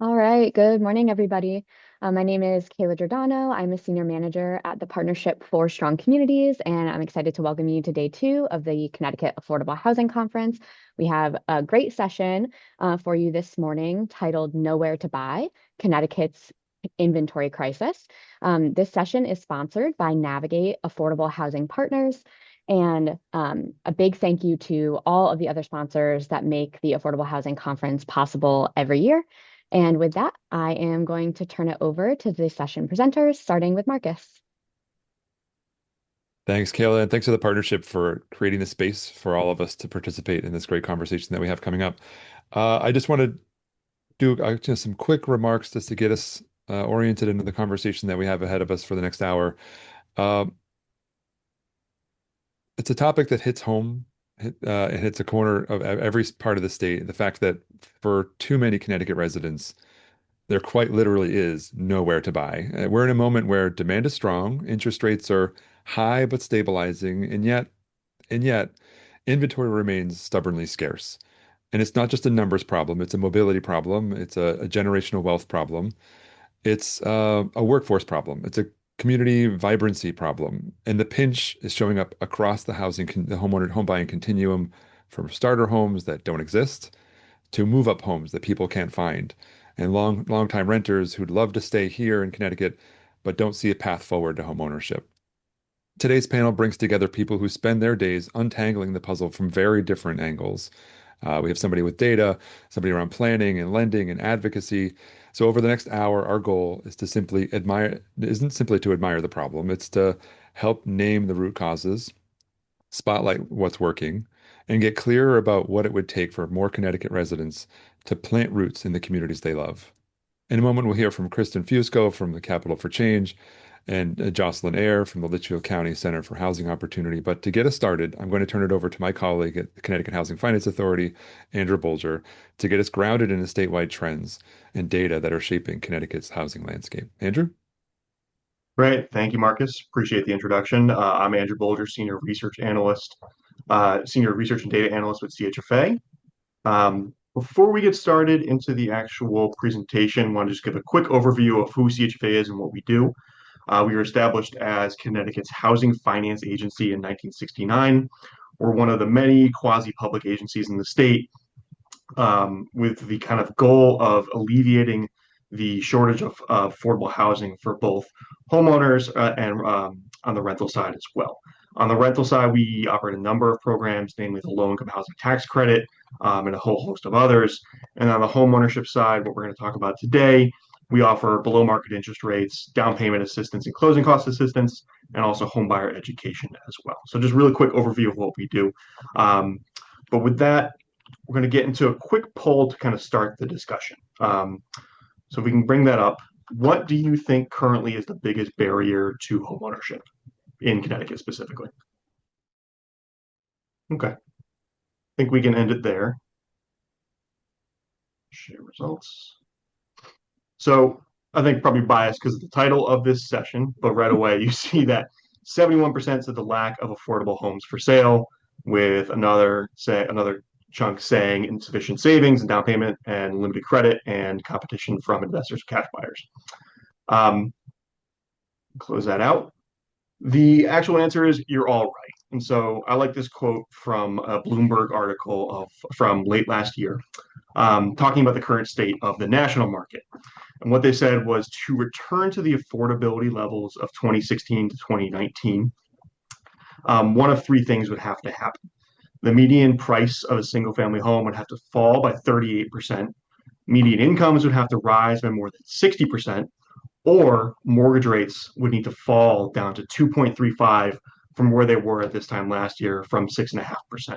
All right. Good morning, everybody. My name is Kayla Giordano. I'm a senior manager at the Partnership for Strong Communities, and I'm excited to welcome you to day two of the Connecticut Affordable Housing Conference. We have a great session for you this morning titled Nowhere to Buy, Connecticut's Inventory Crisis. This session is sponsored by Navigate Affordable Housing Partners. And a big thank you to all of the other sponsors that make the Affordable Housing Conference possible every year. And with that, I am going to turn it over to the session presenters, starting with Marcus. Thanks, Kayla, and thanks to the partnership for creating the space for all of us to participate in this great conversation that we have coming up. I just want to do just some quick remarks just to get us oriented into the conversation that we have ahead of us for the next hour. Uh, it's a topic that hits home, it hits a corner of every part of the state. The fact that for too many Connecticut residents, there quite literally is nowhere to buy. We're in a moment where demand is strong, interest rates are high but stabilizing, and yet inventory remains stubbornly scarce. And it's not just a numbers problem, it's a mobility problem, it's a generational wealth problem, it's a workforce problem, it's a community vibrancy problem. And the pinch is showing up across the the homeowner home buying continuum, from starter homes that don't exist to move up homes that people can't find, and long time renters who'd love to stay here in Connecticut but don't see a path forward to homeownership. Today's panel brings together people who spend their days untangling the puzzle from very different angles. We have somebody with data, somebody around planning and lending and advocacy. So over the next hour, our goal is to simply admire, isn't simply to admire the problem, it's to help name the root causes, spotlight what's working, and get clearer about what it would take for more Connecticut residents to plant roots in the communities they love. In a moment, we'll hear from Kristen Fusco from the Capital for Change and Jocelyn Ayre from the Litchfield County Center for Housing Opportunity. But to get us started, I'm going to turn it over to my colleague at the Connecticut Housing Finance Authority, Andrew Bolger, to get us grounded in the statewide trends and data that are shaping Connecticut's housing landscape. Andrew? Great. Thank you, Marcus. Appreciate the introduction. I'm Andrew Bolger, Senior Research and Data Analyst with CHFA. Before we get started into the actual presentation, I want to just give a quick overview of who CHFA is and what we do. We were established as Connecticut's Housing Finance Agency in 1969. We're one of the many quasi-public agencies in the state, with the kind of goal of alleviating the shortage of affordable housing for both homeowners and on the rental side as well. On the rental side, we operate a number of programs, namely the low-income housing tax credit and a whole host of others. And on the homeownership side, what we're going to talk about today, we offer below-market interest rates, down payment assistance, and closing cost assistance, and also homebuyer education as well. So just really quick overview of what we do. But with that, we're going to get into a quick poll to kind of start the discussion. So if we can bring that up, what do you think currently is the biggest barrier to homeownership in Connecticut specifically? Okay, I think we can end it there. Share results. So I think probably biased because of the title of this session, but right away you see that 71% said the lack of affordable homes for sale, with another chunk saying insufficient savings and down payment and limited credit and competition from investors, cash buyers. Close that out. The actual answer is you're all right. And so I like this quote from a Bloomberg article from late last year, talking about the current state of the national market. And what they said was to return to the affordability levels of 2016 to 2019, one of three things would have to happen. The median price of a single family home would have to fall by 38%. Median incomes would have to rise by more than 60%, or mortgage rates would need to fall down to 2.35 from where they were at this time last year from 6.5%.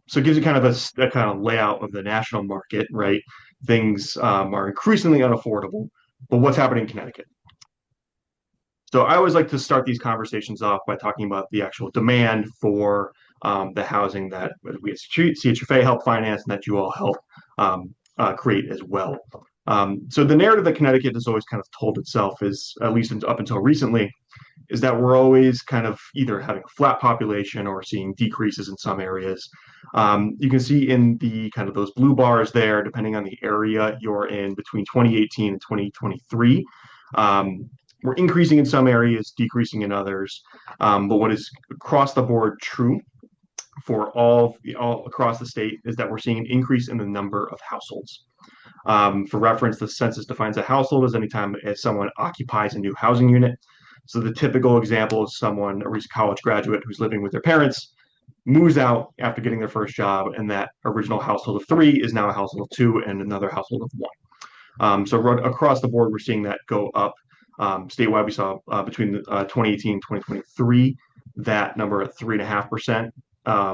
So it gives you kind of a kind of layout of the national market, right? Things are increasingly unaffordable, but what's happening in Connecticut? So I always like to start these conversations off by talking about the actual demand for the housing that we at CHFA help finance and that you all help create as well. So the narrative that Connecticut has always kind of told itself is, at least up until recently, is that we're always kind of either having a flat population or seeing decreases in some areas. You can see in the kind of those blue bars there, depending on the area you're in between 2018 and 2023. We're increasing in some areas, decreasing in others. But what is across the board true for all across the state is that we're seeing an increase in the number of households. For reference, the census defines a household as anytime as someone occupies a new housing unit. So the typical example is someone, a recent college graduate who's living with their parents, moves out after getting their first job, and that original household of three is now a household of two and another household of one. So across the board, we're seeing that go up. Statewide, we saw between 2018 and 2023, that number at 3.5%,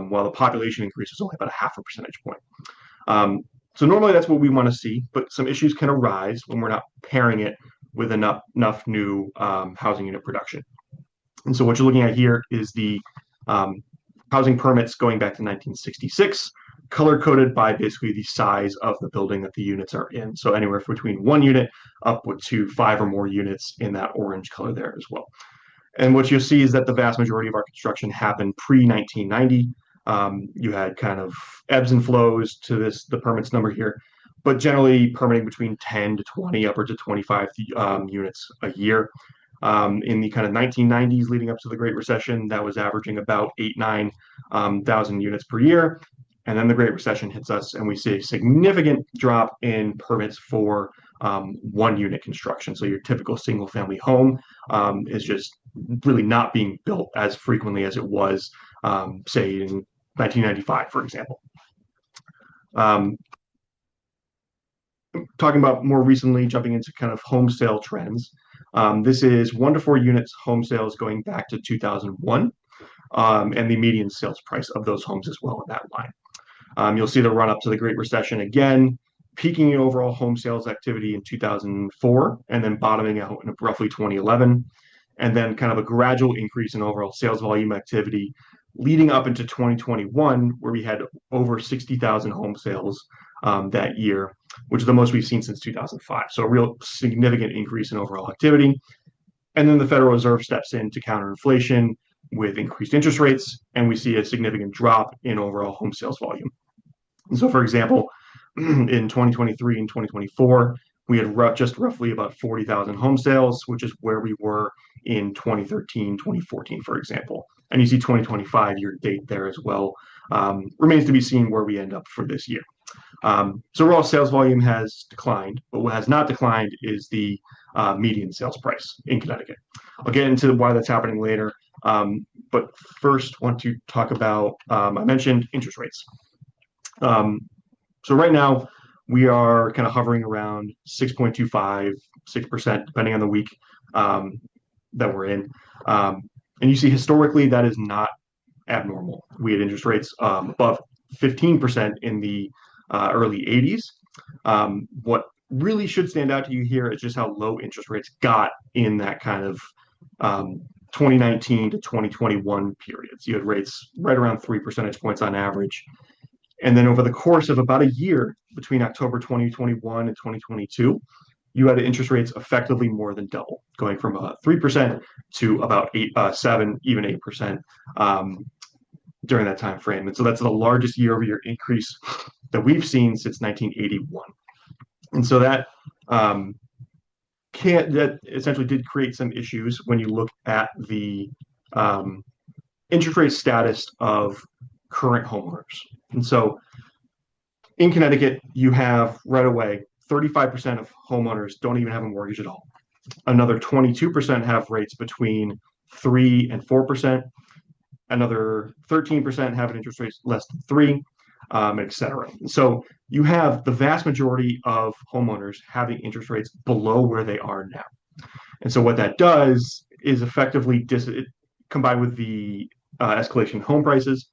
while the population increase was only about a half a percentage point. So normally that's what we want to see, but some issues can arise when we're not pairing it with enough new housing unit production. And so what you're looking at here is the housing permits going back to 1966, color coded by basically the size of the building that the units are in. So anywhere between 1 unit up to 5 or more units in that orange color there as well. And what you'll see is that the vast majority of our construction happened pre-1990. You had kind of ebbs and flows to the permits number here, but generally permitting between 10 to 20, upwards of 25 units a year. In the kind of 1990s leading up to the Great Recession, that was averaging about 9,000 units per year. And then the Great Recession hits us, and we see a significant drop in permits for 1 unit construction. So your typical single family home is just really not being built as frequently as it was, say, in 1995, for example. Talking about more recently, jumping into kind of home sale trends. This is 1 to 4 units home sales going back to 2001, and the median sales price of those homes as well in that line. You'll see the run up to the Great Recession again, peaking in overall home sales activity in 2004, and then bottoming out in roughly 2011, and then kind of a gradual increase in overall sales volume activity leading up into 2021, where we had over 60,000 home sales that year, which is the most we've seen since 2005. So a real significant increase in overall activity. And then the Federal Reserve steps in to counter inflation with increased interest rates, and we see a significant drop in overall home sales volume. And so, for example, in 2023 and 2024, we had just roughly about 40,000 home sales, which is where we were in 2013, 2014, for example. And you see 2025 year to date there as well. Remains to be seen where we end up for this year. So overall sales volume has declined, but what has not declined is the median sales price in Connecticut. I'll get into why that's happening later. But first, want to talk about, I mentioned interest rates. So right now, we are kind of hovering around 6.25, 6%, depending on the week that we're in. And you see historically, that is not abnormal. We had interest rates above 15% in the early 80s. What really should stand out to you here is just how low interest rates got in that kind of 2019 to 2021 periods. You had rates right around 3 percentage points on average. And then over the course of about a year between October 2021 and 2022, you had interest rates effectively more than double, going from 3% to about 7, even 8% during that time frame. And so that's the largest year-over-year increase that we've seen since 1981. And so that essentially did create some issues when you look at the interest rate status of current homeowners. And so in Connecticut, you have right away 35% of homeowners don't even have a mortgage at all. Another 22% have rates between 3 and 4%. Another 13% have an interest rate less than 3, et cetera. So you have the vast majority of homeowners having interest rates below where they are now. And so what that does is effectively, combined with the escalation in home prices,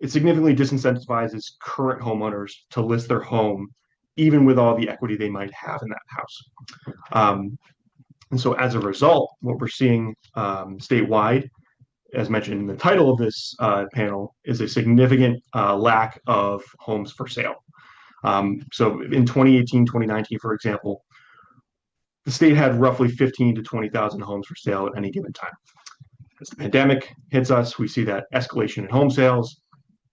it significantly disincentivizes current homeowners to list their home, even with all the equity they might have in that house. And so as a result, what we're seeing statewide, as mentioned in the title of this panel, is a significant lack of homes for sale. So in 2018, 2019, for example, the state had roughly 15 to 20,000 homes for sale at any given time. As the pandemic hits us, we see that escalation in home sales,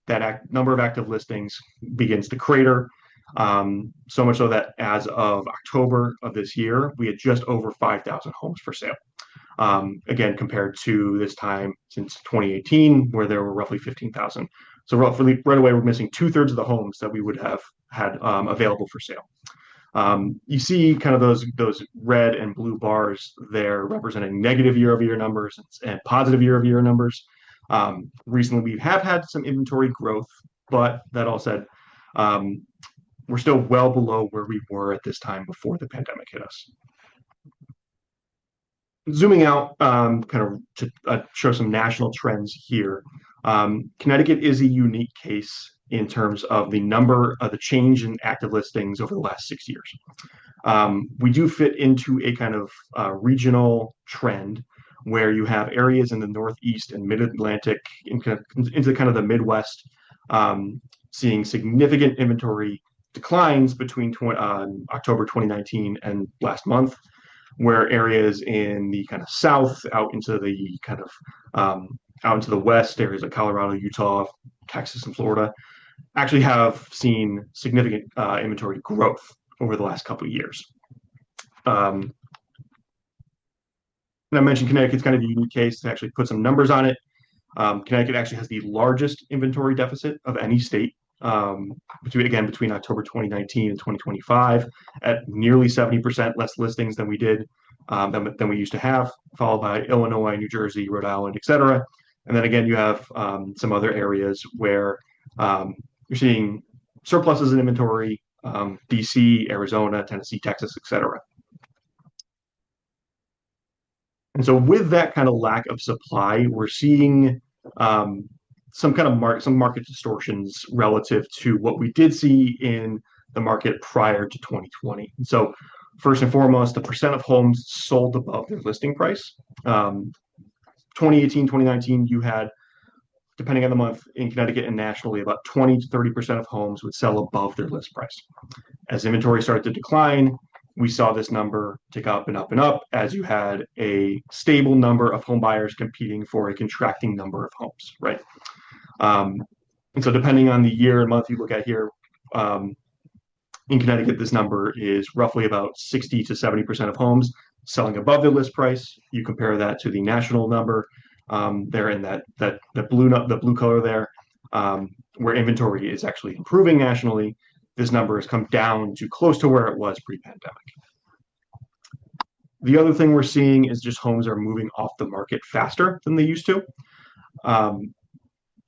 that number of active listings begins to crater. So much so that as of October of this year, we had just over 5,000 homes for sale. Again, compared to this time since 2018, where there were roughly 15,000. So roughly right away, we're missing 2/3 of the homes that we would have had available for sale. You see kind of those red and blue bars there representing negative year-over-year numbers and positive year-over-year numbers. Recently, we have had some inventory growth, but that all said, we're still well below where we were at this time before the pandemic hit us. Zooming out, kind of to show some national trends here. Connecticut is a unique case in terms of the change in active listings over the last 6 years. We do fit into a kind of regional trend where you have areas in the Northeast and Mid-Atlantic into kind of the Midwest seeing significant inventory declines between October 2019 and last month, where areas in the kind of South out into the kind of out into the West, areas like Colorado, Utah, Texas, and Florida, actually have seen significant inventory growth over the last couple of years. And I mentioned Connecticut's kind of a unique case to actually put some numbers on it. Connecticut actually has the largest inventory deficit of any state, between October 2019 and 2025, at nearly 70% less listings than we did than we used to have, followed by Illinois, New Jersey, Rhode Island, etc. And then again, you have some other areas where you're seeing surpluses in inventory, DC, Arizona, Tennessee, Texas, etc. And so with that kind of lack of supply, we're seeing some market distortions relative to what we did see in the market prior to 2020. And so first and foremost, the percent of homes sold above their listing price. 2018, 2019, you had, depending on the month in Connecticut and nationally, about 20 to 30% of homes would sell above their list price. As inventory started to decline, we saw this number tick up and up and up as you had a stable number of home buyers competing for a contracting number of homes, right? And so depending on the year and month you look at here, in Connecticut, this number is roughly about 60 to 70% of homes selling above the list price. You compare that to the national number there in the blue color there, where inventory is actually improving nationally. This number has come down to close to where it was pre-pandemic. The other thing we're seeing is just homes are moving off the market faster than they used to.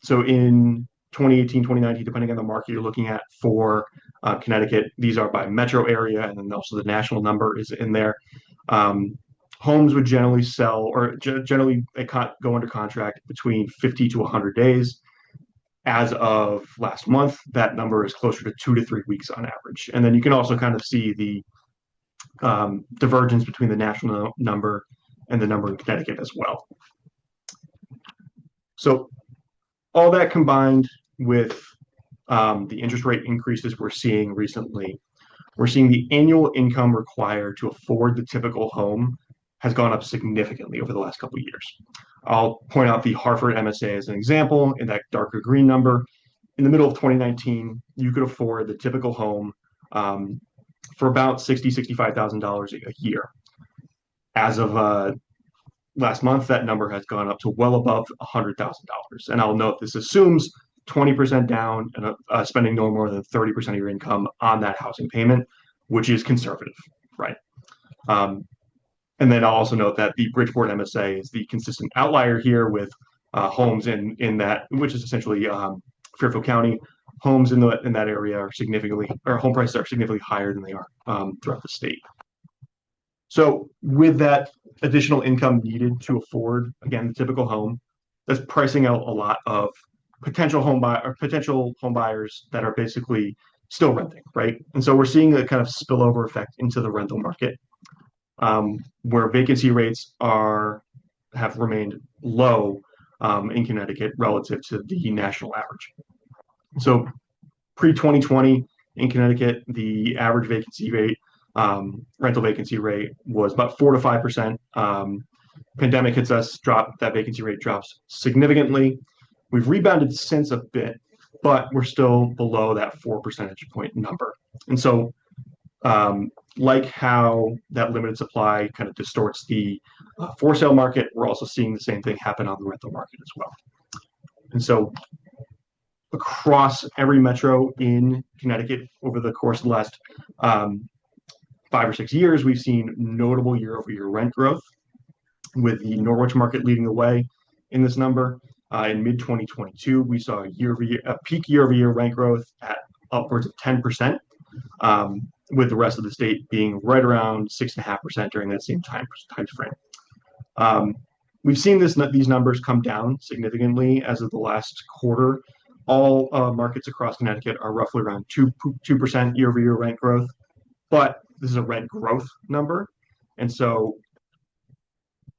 So in 2018, 2019, depending on the market you're looking at for Connecticut, these are by metro area, and then also the national number is in there. Homes would generally sell, or generally go under contract between 50 to 100 days. As of last month, that number is closer to 2 to 3 weeks on average. And then you can also kind of see the divergence between the national number and the number in Connecticut as well. So all that combined with the interest rate increases we're seeing recently, we're seeing the annual income required to afford the typical home has gone up significantly over the last couple of years. I'll point out the Hartford MSA as an example in that darker green number. In the middle of 2019, you could afford the typical home for about $60,000, $65,000 a year. As of last month, that number has gone up to well above $100,000. And I'll note this assumes 20% down and spending no more than 30% of your income on that housing payment, which is conservative, right? And then I'll also note that the Bridgeport MSA is the consistent outlier here with homes in that, which is essentially Fairfield County. Homes in that area are home prices are significantly higher than they are throughout the state. So with that additional income needed to afford, again, the typical home, that's pricing out a lot of potential home buyers that are basically still renting, right? And so we're seeing a kind of spillover effect into the rental market, where vacancy rates have remained low in Connecticut relative to the national average. So pre-2020 in Connecticut, the average vacancy rate, rental vacancy rate, was about 4 to 5%. Pandemic hits us, that vacancy rate drops significantly. We've rebounded since a bit, but we're still below that 4 percentage point number. And so, like how that limited supply kind of distorts the for sale market, we're also seeing the same thing happen on the rental market as well. And so, across every metro in Connecticut over the course of the last 5 or 6 years, we've seen notable year-over-year rent growth, with the Norwich market leading the way in this number. In mid-2022, we saw a peak year-over-year rent growth at upwards of 10%, with the rest of the state being right around 6.5% during that same time frame. We've seen these numbers come down significantly as of the last quarter. All markets across Connecticut are roughly around 2% year-over-year rent growth, but this is a rent growth number. And so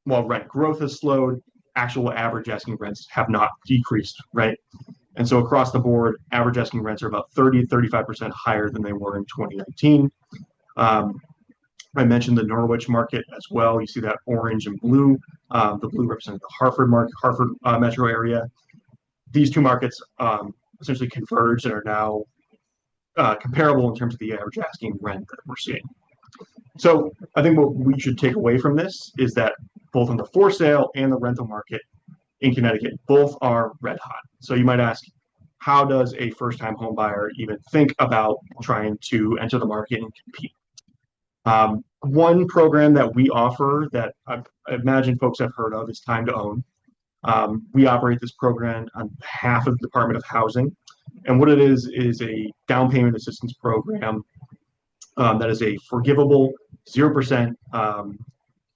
while rent growth has slowed, actual average asking rents have not decreased, right? And so across the board, average asking rents are about 30 to 35% higher than they were in 2019. I mentioned the Norwich market as well. You see that orange and blue. The blue represents the Hartford metro area. These two markets essentially converged and are now comparable in terms of the average asking rent that we're seeing. So I think what we should take away from this is that both on the for sale and the rental market in Connecticut, both are red hot. So you might ask, how does a first-time home buyer even think about trying to enter the market and compete? One program that we offer that I imagine folks have heard of is Time to Own. We operate this program on behalf of the Department of Housing. And what it is a down payment assistance program that is a forgivable 0%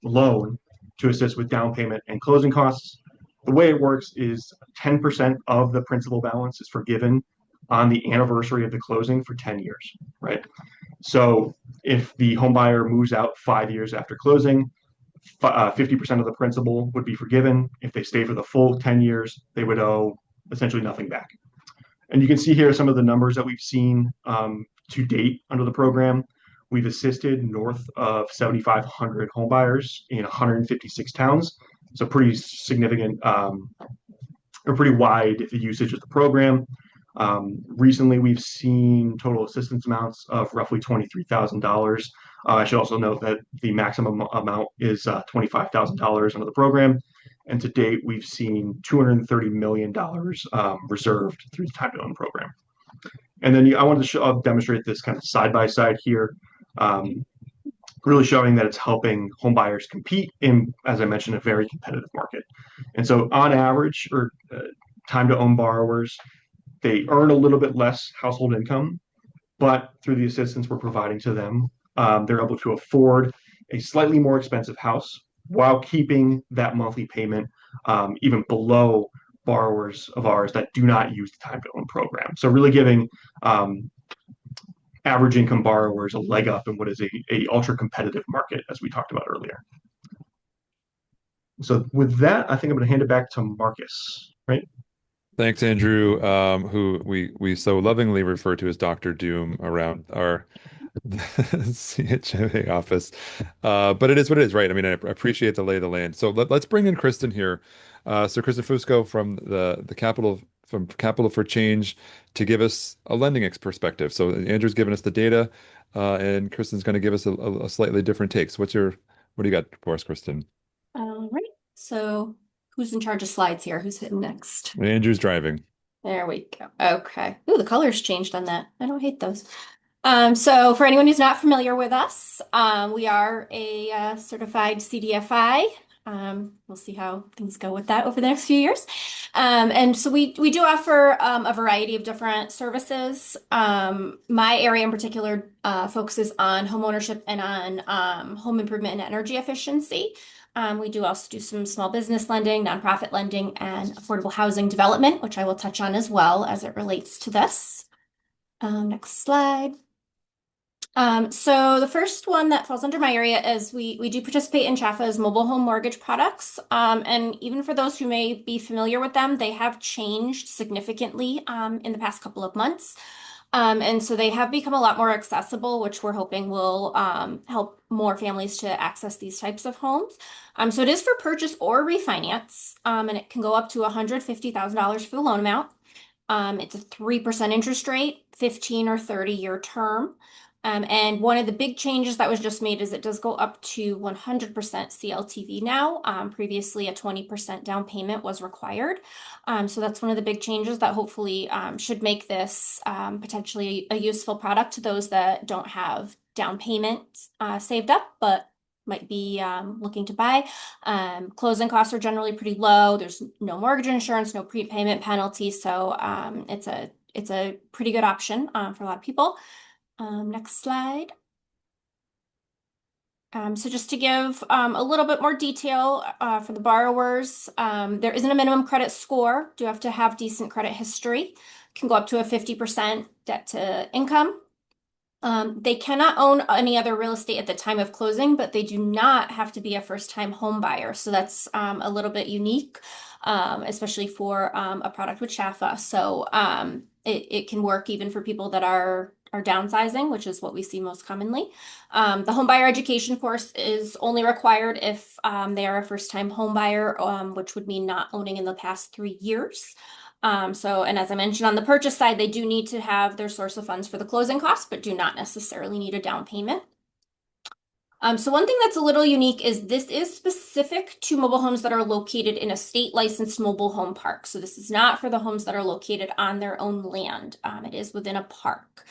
loan to assist with down payment and closing costs. The way it works is 10% of the principal balance is forgiven on the anniversary of the closing for 10 years, right? So if the home buyer moves out 5 years after closing, 50% of the principal would be forgiven. If they stay for the full 10 years, they would owe essentially nothing back. And you can see here some of the numbers that we've seen to date under the program. We've assisted north of 7,500 home buyers in 156 towns. So pretty significant or pretty wide usage of the program. Recently, we've seen total assistance amounts of roughly $23,000. I should also note that the maximum amount is $25,000 under the program. And to date, we've seen $230 million reserved through the Time to Own program. And then I wanted to demonstrate this kind of side-by-side here, really showing that it's helping home buyers compete in, as I mentioned, a very competitive market. And so on average, Time to Own borrowers, they earn a little bit less household income, but through the assistance we're providing to them, they're able to afford a slightly more expensive house while keeping that monthly payment even below borrowers of ours that do not use the Time to Own program. So really giving average income borrowers a leg up in what is a ultra competitive market, as we talked about earlier. So with that, I think I'm going to hand it back to Marcus, right? Thanks, Andrew, who we so lovingly refer to as Dr. Doom around our CHFA office. But it is what it is, right? I mean, I appreciate the lay of the land. So let's bring in Kristen here. So Kristen Fusco from the Capital for Change to give us a lending perspective. So Andrew's given us the data, and Kristen's going to give us a slightly different take. So what do you got for us, Kristen? All right. So who's in charge of slides here? Who's hitting next? Andrew's driving. There we go. Okay. Ooh, the colors changed on that. I don't hate those. So for anyone who's not familiar with us, we are a certified CDFI. We'll see how things go with that over the next few years. And so we do offer a variety of different services. My area in particular focuses on home ownership and on home improvement and energy efficiency. We do also do some small business lending, nonprofit lending, and affordable housing development, which I will touch on as well as it relates to this. Next slide. So the first one that falls under my area is we do participate in CHFA's mobile home mortgage products. And even for those who may be familiar with them, they have changed significantly in the past couple of months. And so they have become a lot more accessible, which we're hoping will help more families to access these types of homes. So it is for purchase or refinance, and it can go up to $150,000 for the loan amount. It's a 3% interest rate, 15 or 30-year term. And one of the big changes that was just made is it does go up to 100% CLTV now. Previously, a 20% down payment was required. So that's one of the big changes that hopefully should make this potentially a useful product to those that don't have down payments saved up, but might be looking to buy. Closing costs are generally pretty low. There's no mortgage insurance, no prepayment penalty. So it's a pretty good option for a lot of people. Next slide. So just to give a little bit more detail for the borrowers, there isn't a minimum credit score. Do have to have decent credit history. Can go up to a 50% debt to income. They cannot own any other real estate at the time of closing, but they do not have to be a first-time home buyer. So that's a little bit unique, especially for a product with CHFA. So it can work even for people that are downsizing, which is what we see most commonly. The home buyer education course is only required if they are a first-time home buyer, which would mean not owning in the past 3 years. And as I mentioned on the purchase side, they do need to have their source of funds for the closing costs, but do not necessarily need a down payment. So one thing that's a little unique is this is specific to mobile homes that are located in a state licensed mobile home park. So this is not for the homes that are located on their own land. It is within a park.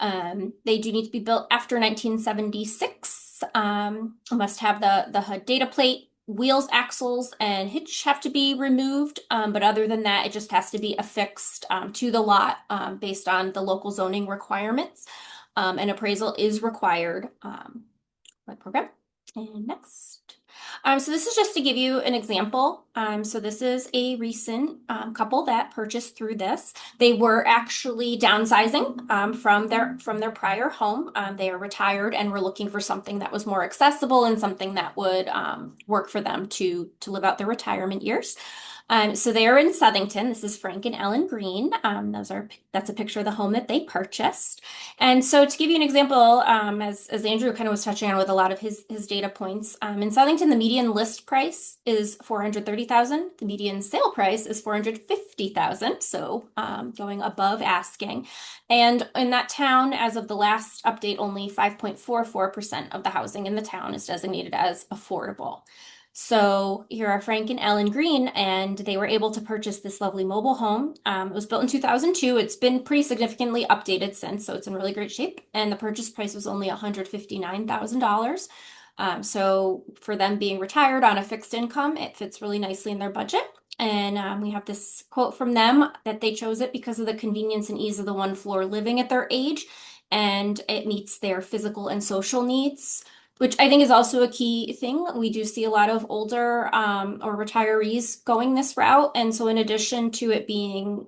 They do need to be built after 1976. Must have the HUD data plate. Wheels, axles, and hitch have to be removed, but other than that, it just has to be affixed to the lot based on the local zoning requirements. An appraisal is required by program. And next. So this is just to give you an example. So this is a recent couple that purchased through this. They were actually downsizing from their prior home. They are retired and were looking for something that was more accessible and something that would work for them to live out their retirement years. So they are in Southington. This is Frank and Ellen Green. That's a picture of the home that they purchased. And so to give you an example, as Andrew kind of was touching on with a lot of his data points, in Southington, the median list price is $430,000. The median sale price is $450,000. So going above asking. And in that town, as of the last update, only 5.44% of the housing in the town is designated as affordable. So here are Frank and Ellen Green, and they were able to purchase this lovely mobile home. It was built in 2002. It's been pretty significantly updated since, so it's in really great shape. And the purchase price was only $159,000. So for them being retired on a fixed income, it fits really nicely in their budget. And we have this quote from them that they chose it because of the convenience and ease of the one floor living at their age, and it meets their physical and social needs, which I think is also a key thing. We do see a lot of older or retirees going this route. And so in addition to it being,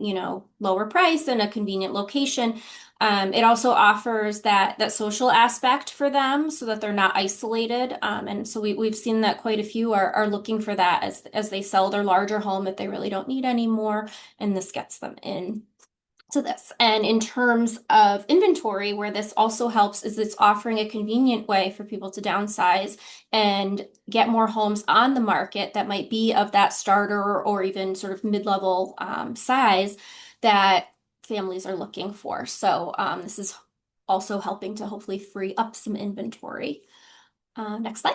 lower price and a convenient location, it also offers that social aspect for them so that they're not isolated. And so we've seen that quite a few are looking for that as they sell their larger home that they really don't need anymore. And this gets them in to this. And in terms of inventory, where this also helps is it's offering a convenient way for people to downsize and get more homes on the market that might be of that starter or even sort of mid-level size that families are looking for. So this is also helping to hopefully free up some inventory. Next slide.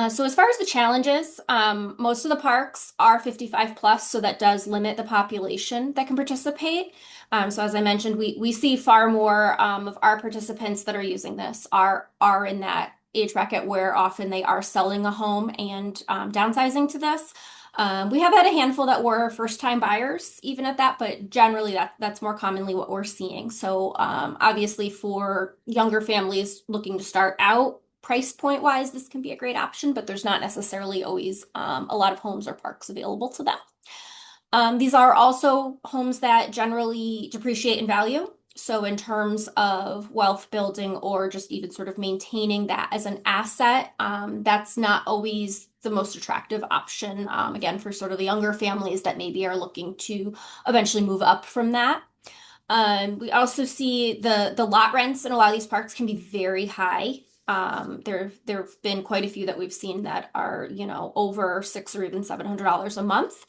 So as far as the challenges, most of the parks are 55 plus, so that does limit the population that can participate. So as I mentioned, we see far more of our participants that are using this are in that age bracket where often they are selling a home and downsizing to this. We have had a handful that were first-time buyers, even at that, but generally that's more commonly what we're seeing. So obviously for younger families looking to start out, price point wise, this can be a great option, but there's not necessarily always a lot of homes or parks available to them. These are also homes that generally depreciate in value. So in terms of wealth building or just even sort of maintaining that as an asset, that's not always the most attractive option, again, for sort of the younger families that maybe are looking to eventually move up from that. We also see the lot rents in a lot of these parks can be very high. There've been quite a few that we've seen that are, over $600 or even $700 a month.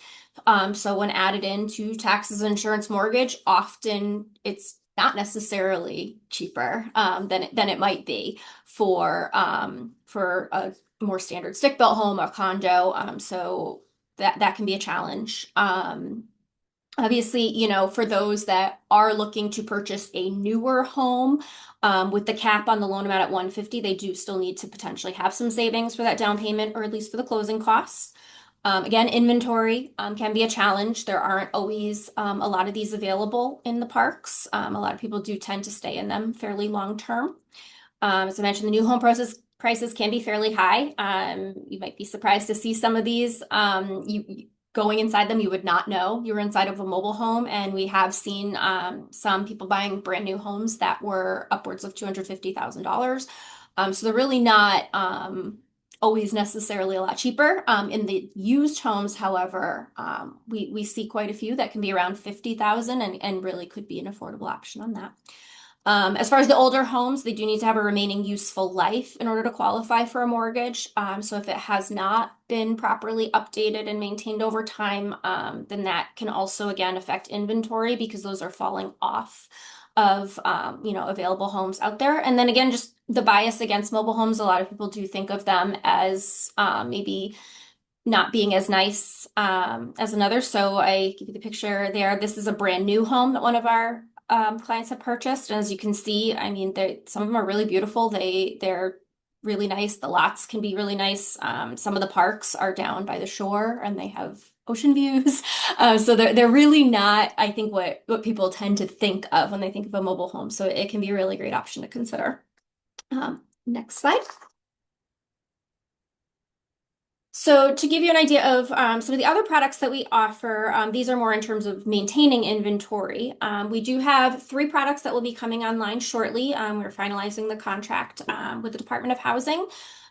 So when added into taxes, insurance, mortgage, often it's not necessarily cheaper than it might be for a more standard stick-built home or condo. So that can be a challenge. Obviously, for those that are looking to purchase a newer home, with the cap on the loan amount at 150, they do still need to potentially have some savings for that down payment or at least for the closing costs. Again, inventory can be a challenge. There aren't always a lot of these available in the parks. A lot of people do tend to stay in them fairly long term. As I mentioned, the new home prices can be fairly high. You might be surprised to see some of these. Going inside them, you would not know you were inside of a mobile home. And we have seen some people buying brand new homes that were upwards of $250,000. So they're really not always necessarily a lot cheaper. In the used homes, however, we see quite a few that can be around 50,000 and really could be an affordable option on that. As far as the older homes, they do need to have a remaining useful life in order to qualify for a mortgage. So if it has not been properly updated and maintained over time, then that can also, again, affect inventory because those are falling off of, available homes out there. And then again, just the bias against mobile homes, a lot of people do think of them as maybe not being as nice as another. So I give you the picture there. This is a brand new home that one of our clients have purchased. And as you can see, I mean, some of them are really beautiful. They're really nice. The lots can be really nice. Some of the parks are down by the shore and they have ocean views. So they're really not, I think, what people tend to think of when they think of a mobile home. So it can be a really great option to consider. Next slide. So to give you an idea of some of the other products that we offer, these are more in terms of maintaining inventory. We do have 3 products that will be coming online shortly. We're finalizing the contract with the Department of Housing.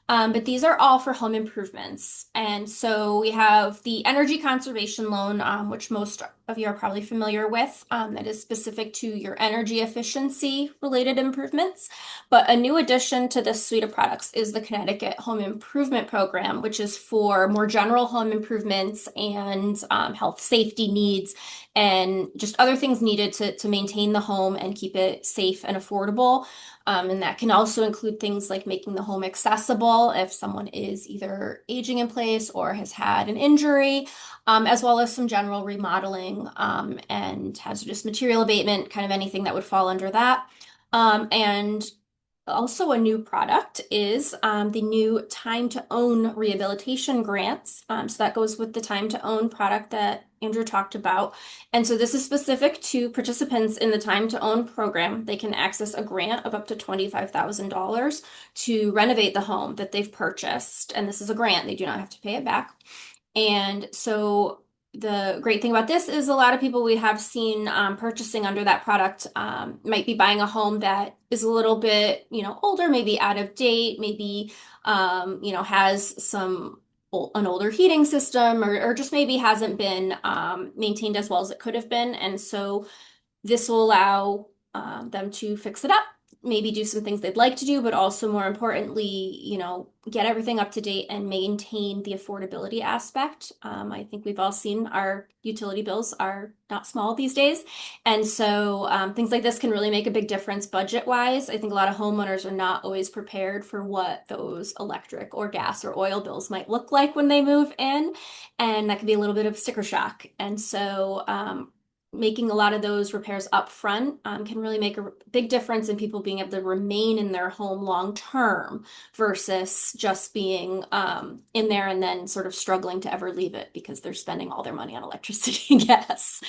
But these are all for home improvements. And so we have the energy conservation loan, which most of you are probably familiar with, that is specific to your energy efficiency related improvements. But a new addition to this suite of products is the Connecticut Home Improvement Program, which is for more general home improvements and health safety needs and just other things needed to maintain the home and keep it safe and affordable. And that can also include things like making the home accessible if someone is either aging in place or has had an injury, as well as some general remodeling and hazardous material abatement, kind of anything that would fall under that. And also a new product is the new Time to Own rehabilitation grants. So that goes with the Time to Own product that Andrew talked about. And so this is specific to participants in the Time to Own program. They can access a grant of up to $25,000 to renovate the home that they've purchased. And this is a grant. They do not have to pay it back. And so the great thing about this is a lot of people we have seen purchasing under that product might be buying a home that is a little bit, older, maybe out of date, maybe, has an older heating system or just maybe hasn't been maintained as well as it could have been. And so this will allow them to fix it up, maybe do some things they'd like to do, but also more importantly, get everything up to date and maintain the affordability aspect. I think we've all seen our utility bills are not small these days. And so things like this can really make a big difference budget-wise. I think a lot of homeowners are not always prepared for what those electric or gas or oil bills might look like when they move in. And that can be a little bit of sticker shock. And so making a lot of those repairs up front can really make a big difference in people being able to remain in their home long term versus just being in there and then sort of struggling to ever leave it because they're spending all their money on electricity and gas.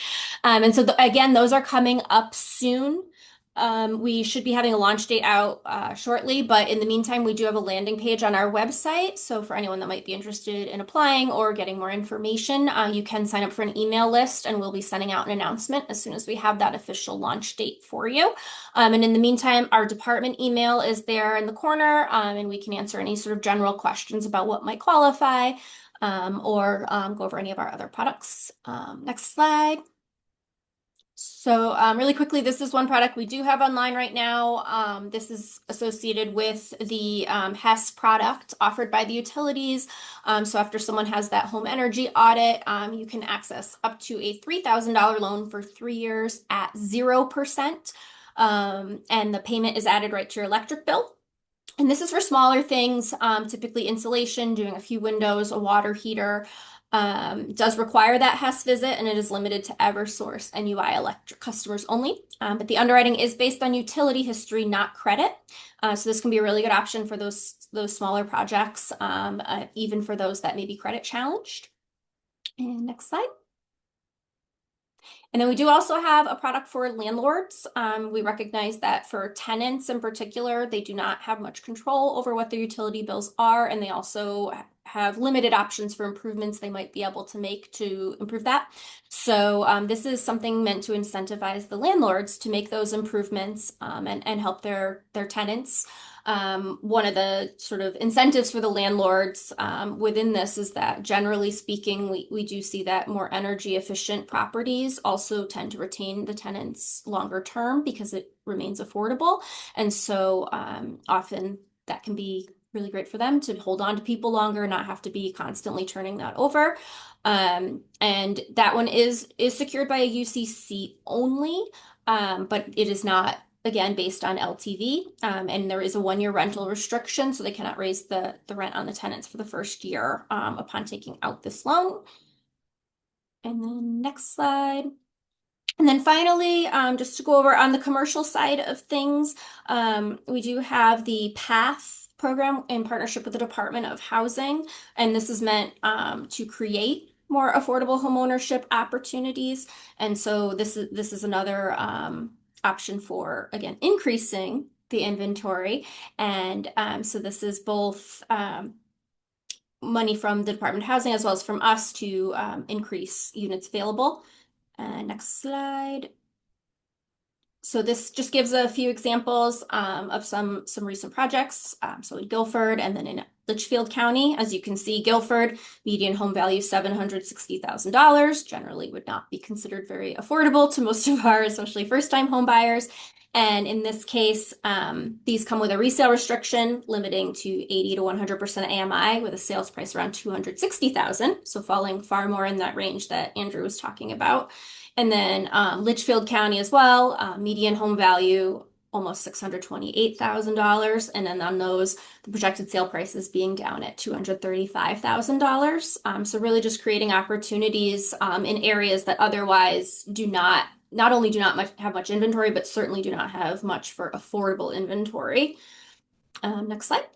And so again, those are coming up soon. We should be having a launch date out shortly, but in the meantime, we do have a landing page on our website. So for anyone that might be interested in applying or getting more information, you can sign up for an email list and we'll be sending out an announcement as soon as we have that official launch date for you. And in the meantime, our department email is there in the corner and we can answer any sort of general questions about what might qualify or go over any of our other products. Next slide. So, really quickly, this is one product we do have online right now. This is associated with the HES product offered by the utilities. So, after someone has that home energy audit, you can access up to a $3,000 loan for 3 years at 0%. And the payment is added right to your electric bill. And this is for smaller things, typically insulation, doing a few windows, a water heater. Does require that HES visit, and it is limited to Eversource and UI Electric customers only. But the underwriting is based on utility history, not credit. So this can be a really good option for those smaller projects, even for those that may be credit challenged. And next slide. And then we do also have a product for landlords. We recognize that for tenants in particular, they do not have much control over what their utility bills are, and they also have limited options for improvements they might be able to make to improve that. So this is something meant to incentivize the landlords to make those improvements and help their tenants. One of the sort of incentives for the landlords within this is that generally speaking, we do see that more energy efficient properties also tend to retain the tenants longer term because it remains affordable. And so often that can be really great for them to hold on to people longer, not have to be constantly turning that over. And that one is secured by a UCC only, but it is not, again, based on LTV, and there is a 1 year rental restriction, so they cannot raise the rent on the tenants for the first year upon taking out this loan. And then next slide. And then finally, just to go over on the commercial side of things, we do have the PATH program in partnership with the Department of Housing, and this is meant to create more affordable homeownership opportunities. And so this is another option for, again, increasing the inventory. And so this is both money from the Department of Housing as well as from us to increase units available. Next slide. So this just gives a few examples of some recent projects. So in Guilford and then in Litchfield County, as you can see, Guilford, median home value $760,000, generally would not be considered very affordable to most of our, especially first-time home buyers. And in this case, these come with a resale restriction limiting to 80 to 100% AMI with a sales price around $260,000. So falling far more in that range that Andrew was talking about. And then Litchfield County as well, median home value almost $628,000. And then on those, the projected sale prices being down at $235,000. So really just creating opportunities in areas that otherwise not only do not have much inventory, but certainly do not have much for affordable inventory. Next slide.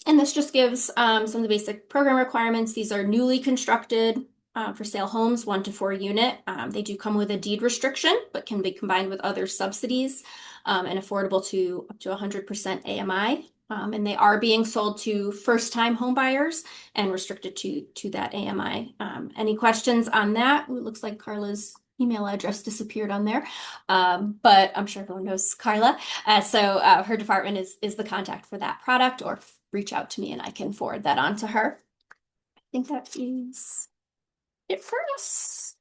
And this just gives some of the basic program requirements. These are newly constructed for sale homes, 1 to 4 unit. They do come with a deed restriction, but can be combined with other subsidies and affordable to up to 100% AMI. And they are being sold to first-time home buyers and restricted to that AMI. Any questions on that? Ooh, it looks like Carla's email address disappeared on there, but I'm sure everyone knows Carla. So her department is the contact for that product, or reach out to me and I can forward that on to her. I think that is it for us.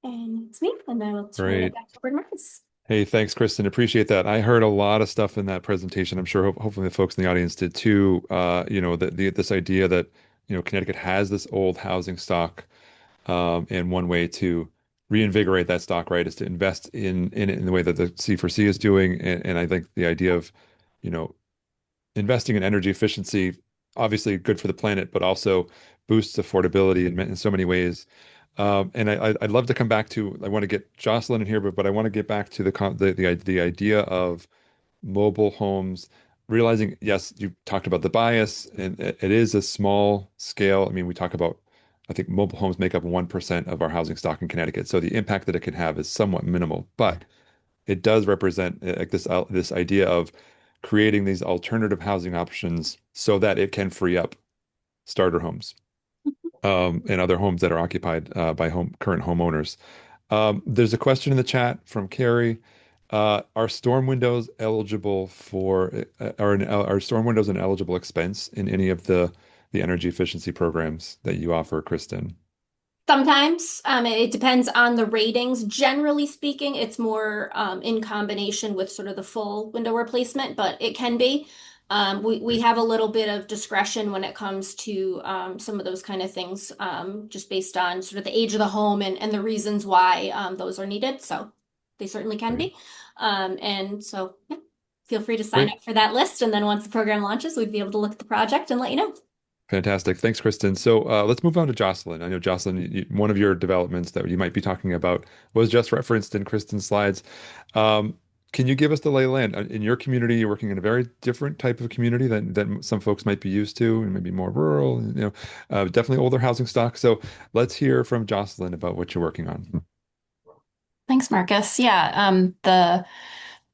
And it's me, and then I'll turn it back over to Marcus. Hey, thanks, Kristen. Appreciate that. I heard a lot of stuff in that presentation. I'm sure hopefully the folks in the audience did too. This idea that, Connecticut has this old housing stock, and one way to reinvigorate that stock, right, is to invest in it in the way that the C4C is doing. And I think the idea of, investing in energy efficiency, obviously good for the planet, but also boosts affordability in so many ways. And I'd love to come back to. I want to get Jocelyn in here, but I want to get back to the idea of mobile homes. Realizing, yes, you talked about the bias, and it is a small scale. I mean, we talk about. I think mobile homes make up 1% of our housing stock in Connecticut, so the impact that it can have is somewhat minimal. But it does represent like this idea of creating these alternative housing options so that it can free up starter homes and other homes that are occupied by current homeowners. There's a question in the chat from Carrie. Are storm windows eligible for are storm windows an eligible expense in any of the energy efficiency programs that you offer, Kristen? Sometimes it depends on the ratings. Generally speaking, it's more in combination with sort of the full window replacement, but it can be. We have a little bit of discretion when it comes to some of those kind of things, just based on sort of the age of the home and the reasons why those are needed. So they certainly can Great. be. And so yeah, feel free to sign Great. up for that list. And then once the program launches, we'd be able to look at the project and let you know. Fantastic. Thanks, Kristen. So let's move on to Jocelyn. I know, Jocelyn, one of your developments that you might be talking about was just referenced in Kristen's slides. Um, can you give us the lay of the land? In your community, you're working in a very different type of community than some folks might be used to, and maybe more rural, definitely older housing stock. So let's hear from Jocelyn about what you're working on. Thanks, Marcus. Yeah, the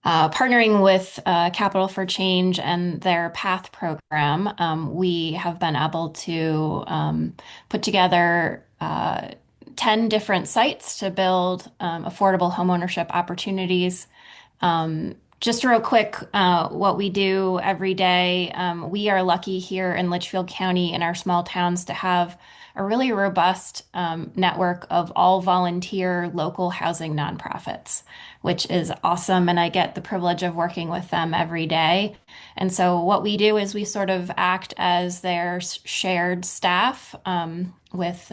partnering with Capital for Change and their PATH program, we have been able to put together 10 different sites to build affordable homeownership opportunities. Just real quick, what we do every day, we are lucky here in Litchfield County in our small towns to have a really robust network of all volunteer local housing nonprofits, which is awesome. And I get the privilege of working with them every day. And so what we do is we sort of act as their shared staff with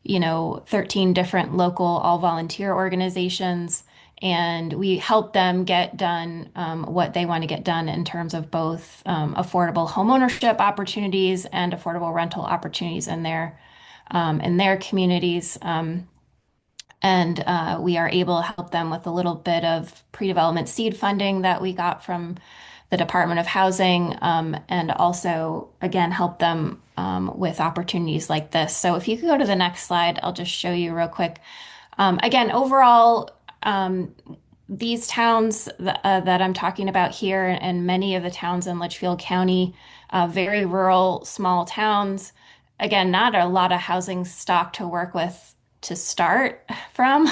13 different local all volunteer organizations. And we help them get done what they want to get done in terms of both affordable homeownership opportunities and affordable rental opportunities in their communities. And we are able to help them with a little bit of pre-development seed funding that we got from the Department of Housing, and also, again, help them with opportunities like this. So if you could go to the next slide, I'll just show you real quick. Again, overall, these towns that I'm talking about here and many of the towns in Litchfield County, very rural, small towns, again, not a lot of housing stock to work with to start from.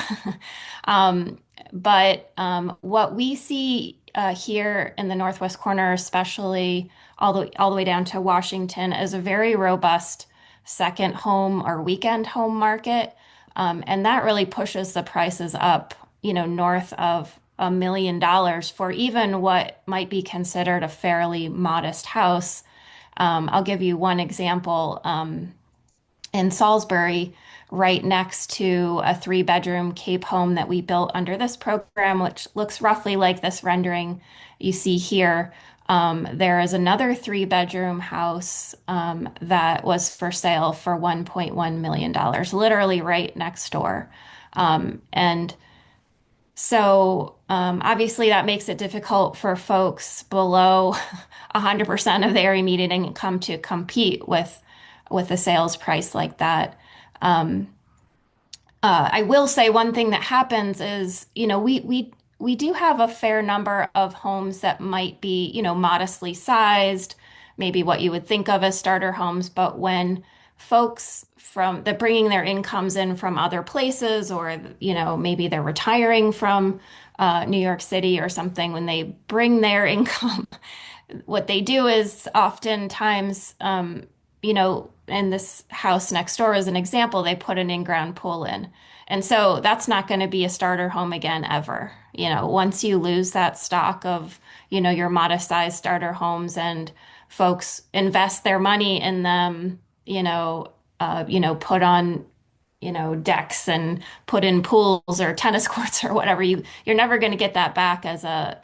But what we see here in the northwest corner, especially all the way down to Washington, is a very robust second home or weekend home market. And that really pushes the prices up, north of $1 million for even what might be considered a fairly modest house. I'll give you one example. In Salisbury, right next to a 3-bedroom Cape home that we built under this program, which looks roughly like this rendering you see here. There is another 3-bedroom house that was for sale for $1.1 million, literally right next door. And so obviously that makes it difficult for folks below 100% of their immediate income to compete with a sales price like that. I will say one thing that happens is, we do have a fair number of homes that might be, modestly sized, maybe what you would think of as starter homes. But when folks from that bringing their incomes in from other places, or, maybe they're retiring from New York City or something, when they bring their income, what they do is oftentimes, in this house next door as an example, they put an in-ground pool in. And so that's not going to be a starter home again ever. Once you lose that stock of, your modest sized starter homes and folks invest their money in them, put on, decks and put in pools or tennis courts or whatever, you're never going to get that back as a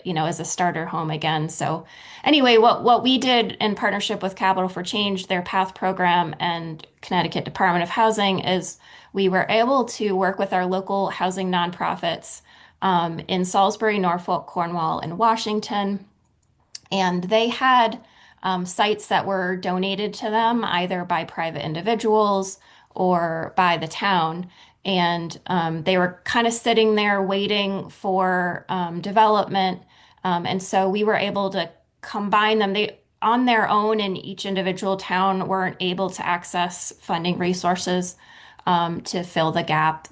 starter home again. So anyway, what we did in partnership with Capital for Change, their PATH program, and Connecticut Department of Housing, is we were able to work with our local housing nonprofits in Salisbury, Norfolk, Cornwall, and Washington. And they had sites that were donated to them either by private individuals or by the town. And they were kind of sitting there waiting for development. And so we were able to combine them. They, on their own, in each individual town, weren't able to access funding resources to fill the gap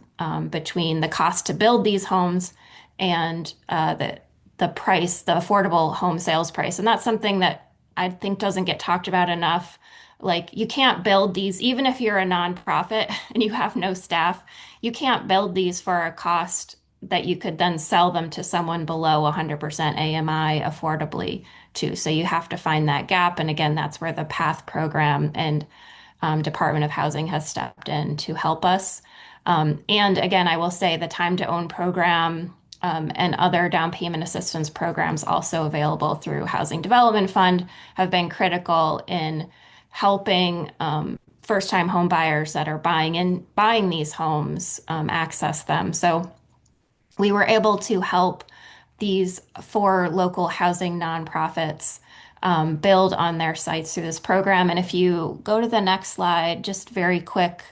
between the cost to build these homes and the price, the affordable home sales price. And that's something that I think doesn't get talked about enough. Like you can't build these, even if you're a nonprofit and you have no staff, you can't build these for a cost that you could then sell them to someone below 100% AMI affordably too. So you have to find that gap. And again, that's where the PATH program and Department of Housing has stepped in to help us. And again, I will say the time to own program and other down payment assistance programs also available through Housing Development Fund have been critical in helping first-time home buyers that are buying these homes access them. So we were able to help these four local housing nonprofits build on their sites through this program. And if you go to the next slide, just very quick,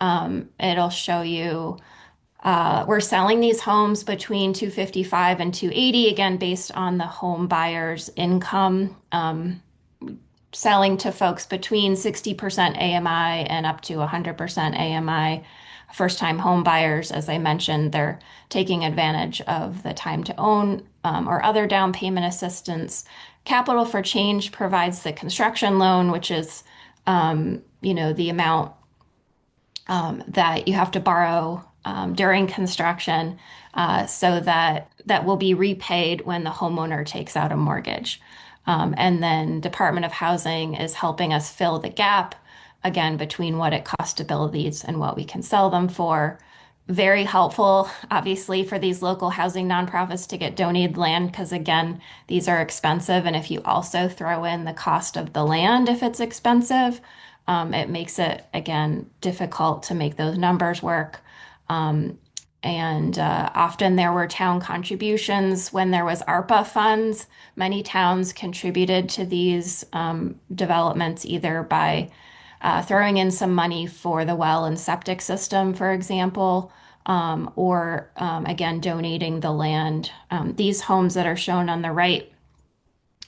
it'll show you we're selling these homes between 255 and 280, again, based on the home buyer's income, selling to folks between 60% AMI and up to 100% AMI. First-time home buyers, as I mentioned, they're taking advantage of the time to own or other down payment assistance. Capital for Change provides the construction loan, which is, the amount that you have to borrow during construction, so that will be repaid when the homeowner takes out a mortgage. And then Department of Housing is helping us fill the gap, again, between what it costs to build these and what we can sell them for. Very helpful, obviously, for these local housing nonprofits to get donated land because, again, these are expensive. And if you also throw in the cost of the land, if it's expensive, it makes it, again, difficult to make those numbers work. And often there were town contributions when there was ARPA funds. Many towns contributed to these developments either by throwing in some money for the well and septic system, for example, or again, donating the land. These homes that are shown on the right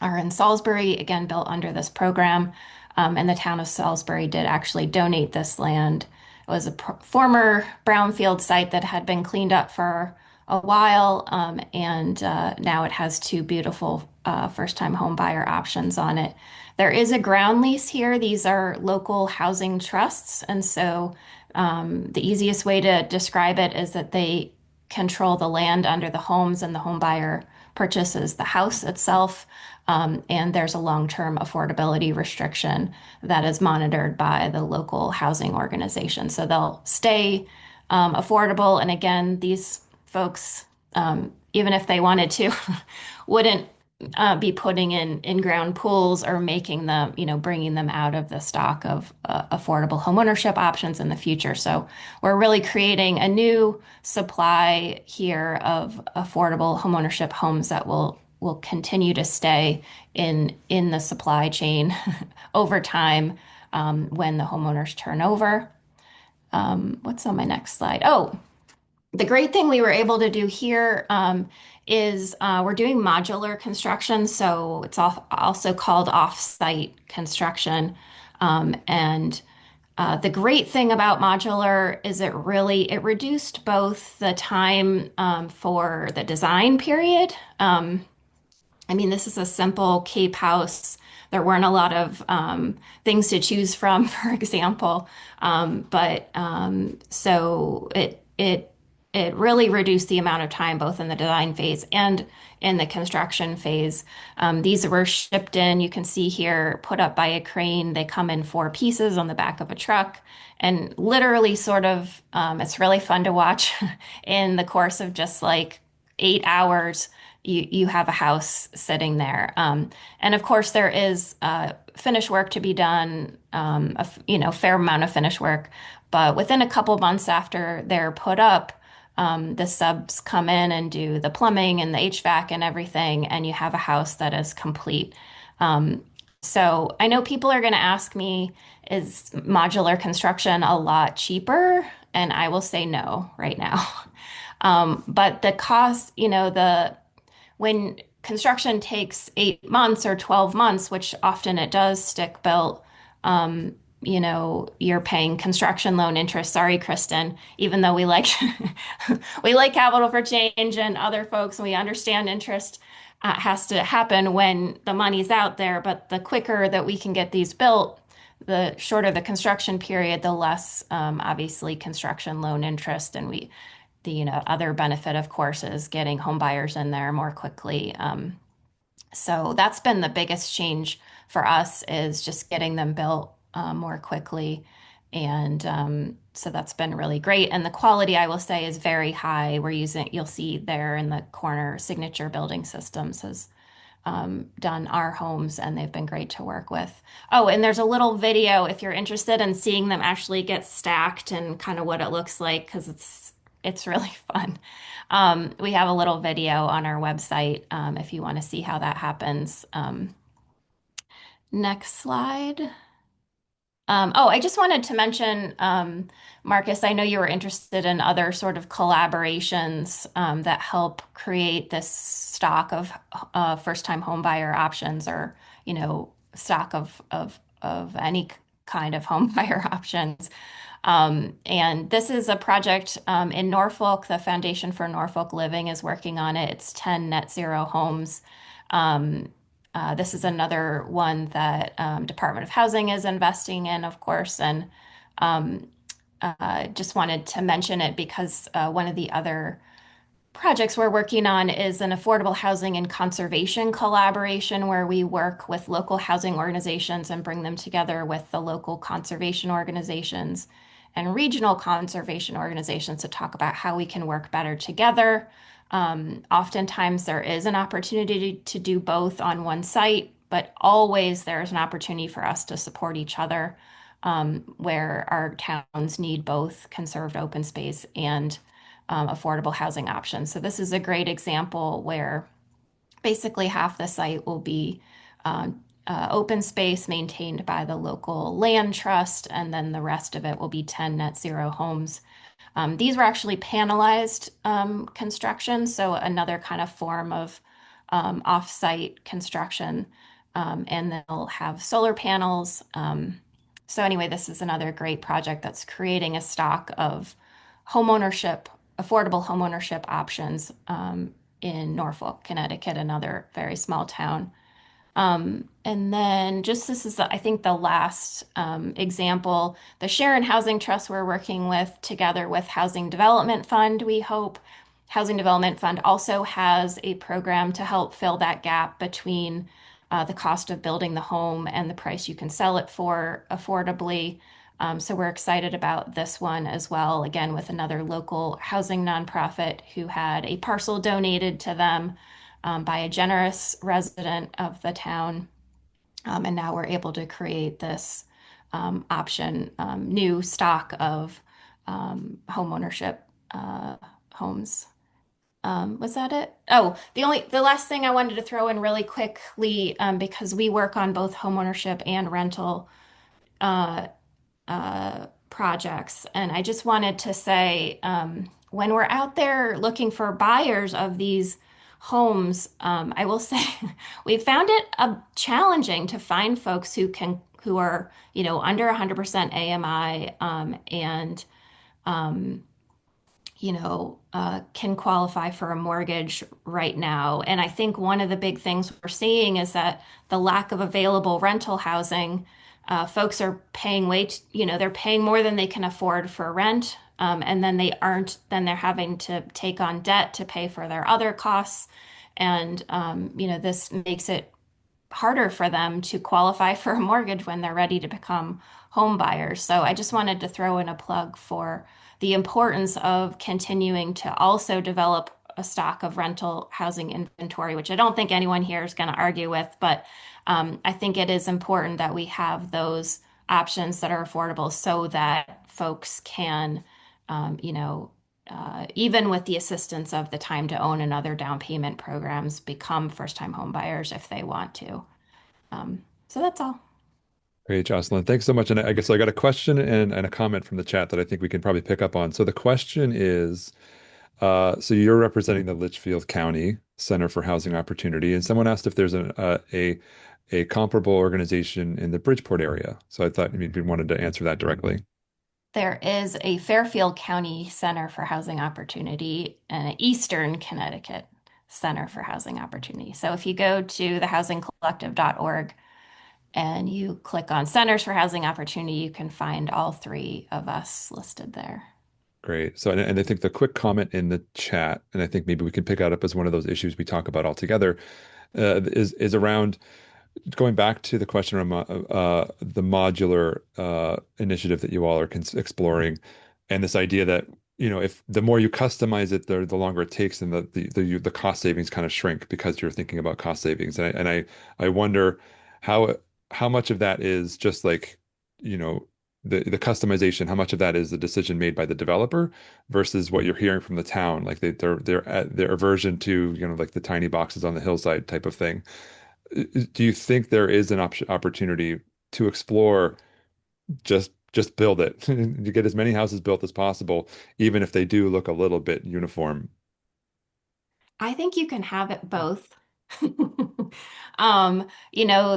are in Salisbury, again, built under this program. And the town of Salisbury did actually donate this land. It was a former brownfield site that had been cleaned up for a while, and now it has two beautiful first-time home buyer options on it. There is a ground lease here. These are local housing trusts, and so the easiest way to describe it is that they control the land under the homes, and the home buyer purchases the house itself. And there's a long-term affordability restriction that is monitored by the local housing organization. So they'll stay affordable. And again, these folks, even if they wanted to, wouldn't be putting in-ground pools or making them, bringing them out of the stock of affordable homeownership options in the future. So we're really creating a new supply here of affordable homeownership homes that will continue to stay in the supply chain over time when the homeowners turn over. What's on my next slide? Oh, the great thing we were able to do here is we're doing modular construction, so it's also called off-site construction. And the great thing about modular is it reduced both the time for the design period. This is a simple Cape house. There weren't a lot of things to choose from, for example, so it really reduced the amount of time both in the design phase and in the construction phase. These were shipped in, you can see here, put up by a crane. They come in 4 pieces on the back of a truck, and literally it's really fun to watch in the course of just like 8 hours. You have a house sitting there. And of course, there is finish work to be done, fair amount of finish work. But within a couple months after they're put up, the subs come in and do the plumbing and the HVAC and everything, and you have a house that is complete. So I know people are going to ask me, is modular construction a lot cheaper? And I will say no right now. But the cost, when construction takes 8 months or 12 months, which often it does stick built, you're paying construction loan interest. Sorry, Kristen, even though we like we like Capital for Change and other folks, and we understand interest has to happen when the money's out there. But the quicker that we can get these built, the shorter the construction period, the less obviously construction loan interest. And the other benefit, of course, is getting home buyers in there more quickly. So that's been the biggest change for us is just getting them built more quickly. And so that's been really great. And the quality, I will say, is very high. You'll see there in the corner, Signature Building Systems has done our homes, and they've been great to work with. Oh, and there's a little video if you're interested in seeing them actually get stacked and kind of what it looks like, because it's really fun. We have a little video on our website if you want to see how that happens. Next slide. Oh, I just wanted to mention, Marcus, I know you were interested in other sort of collaborations that help create this stock of first-time home buyer options, or stock of any kind of home buyer options. And this is a project in Norfolk. The Foundation for Norfolk Living is working on it. It's 10 net zero homes. This is another one that Department of Housing is investing in, of course, and just wanted to mention it because one of the other projects we're working on is an affordable housing and conservation collaboration where we work with local housing organizations and bring them together with the local conservation organizations and regional conservation organizations to talk about how we can work better together. Oftentimes there is an opportunity to do both on one site, but always there's an opportunity for us to support each other, where our towns need both conserved open space and affordable housing options. So this is a great example where basically half the site will be open space maintained by the local land trust, and then the rest of it will be 10 net zero homes. These were actually panelized construction, so another kind of form of off-site construction, and they'll have solar panels. So anyway, this is another great project that's creating a stock of homeownership, affordable homeownership options in Norfolk, Connecticut, another very small town. And then just this is, I think, the last example, the Sharon Housing Trust we're working with together with Housing Development Fund, we hope. Housing Development Fund also has a program to help fill that gap between the cost of building the home and the price you can sell it for affordably. So we're excited about this one as well, again, with another local housing nonprofit who had a parcel donated to them by a generous resident of the town. And now we're able to create this option, new stock of homeownership homes. Was that it? Oh, the last thing I wanted to throw in really quickly, because we work on both homeownership and rental projects. And I just wanted to say, when we're out there looking for buyers of these homes, I will say we found it challenging to find folks who are, under 100% AMI, and can qualify for a mortgage right now. And I think one of the big things we're seeing is that the lack of available rental housing, folks are paying they're paying more than they can afford for rent. And then they're having to take on debt to pay for their other costs. And, this makes it harder for them to qualify for a mortgage when they're ready to become home buyers. So I just wanted to throw in a plug for the importance of continuing to also develop a stock of rental housing inventory, which I don't think anyone here is going to argue with, but I think it is important that we have those options that are affordable so that folks can, even with the assistance of the time to own and other down payment programs, become first-time home buyers if they want to. So that's all. Great, Jocelyn. Thanks so much. And I guess I got a question and a comment from the chat that I think we can probably pick up on. So the question is, so you're representing the Litchfield County Center for Housing Opportunity, and someone asked if there's a comparable organization in the Bridgeport area. So I thought maybe we wanted to answer that directly. There is a Fairfield County Center for Housing Opportunity and an Eastern Connecticut Center for Housing Opportunity. So if you go to thehousingcollective.org, and you click on Centers for Housing Opportunity, you can find all three of us listed there. Great. So, and I think the quick comment in the chat, and I think maybe we can pick that up as one of those issues we talk about all together, is around going back to the question around the modular initiative that you all are exploring, and this idea that if the more you customize it, the longer it takes, and the cost savings kind of shrink because you're thinking about cost savings. And I wonder how how much of that is just like you know the customization, how much of that is the decision made by the developer versus what you're hearing from the town, like their aversion to like the tiny boxes on the hillside type of thing. Do you think there is an opportunity to explore just build it to get as many houses built as possible, even if they do look a little bit uniform? I think you can have it both.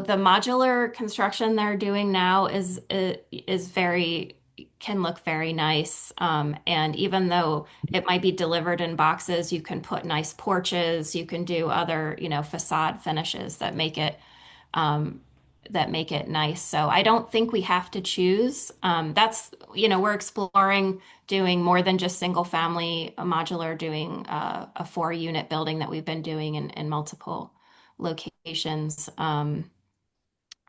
The modular construction they're doing now is very can look very nice. And even though it might be delivered in boxes, you can put nice porches, you can do other, facade finishes um, that make it nice. So I don't think we have to choose. We're exploring doing more than just single family modular, doing a 4-unit building that we've been doing in multiple locations. So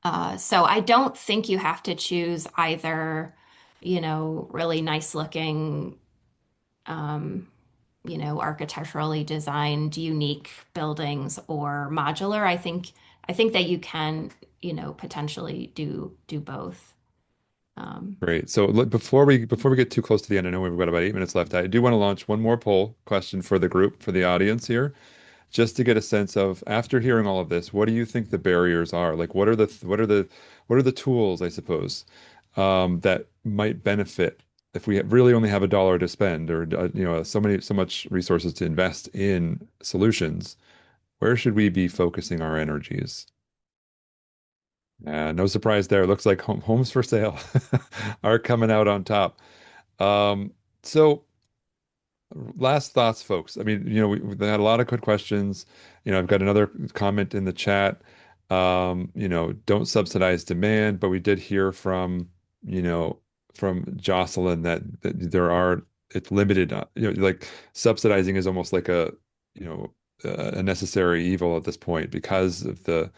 I don't think you have to choose either, really nice looking, um, architecturally designed, unique buildings or modular. I think that you can, potentially do both. Um, Great. So before we get too close to the end, I know we've got about 8 minutes left. I do want to launch one more poll question for the group, for the audience here, just to get a sense of, after hearing all of this, what do you think the barriers are? Like, what are the tools, I suppose, that might benefit if we really only have $1 to spend, or so much resources to invest in solutions? Where should we be focusing our energies? No surprise there. Looks like homes for sale are coming out on top. Um, so last thoughts, folks. I mean, we had a lot of good questions. I've got another comment in the chat. Don't subsidize demand, but we did hear you know, from Jocelyn that it's limited. Like subsidizing is almost like you know, a necessary evil at this point because of the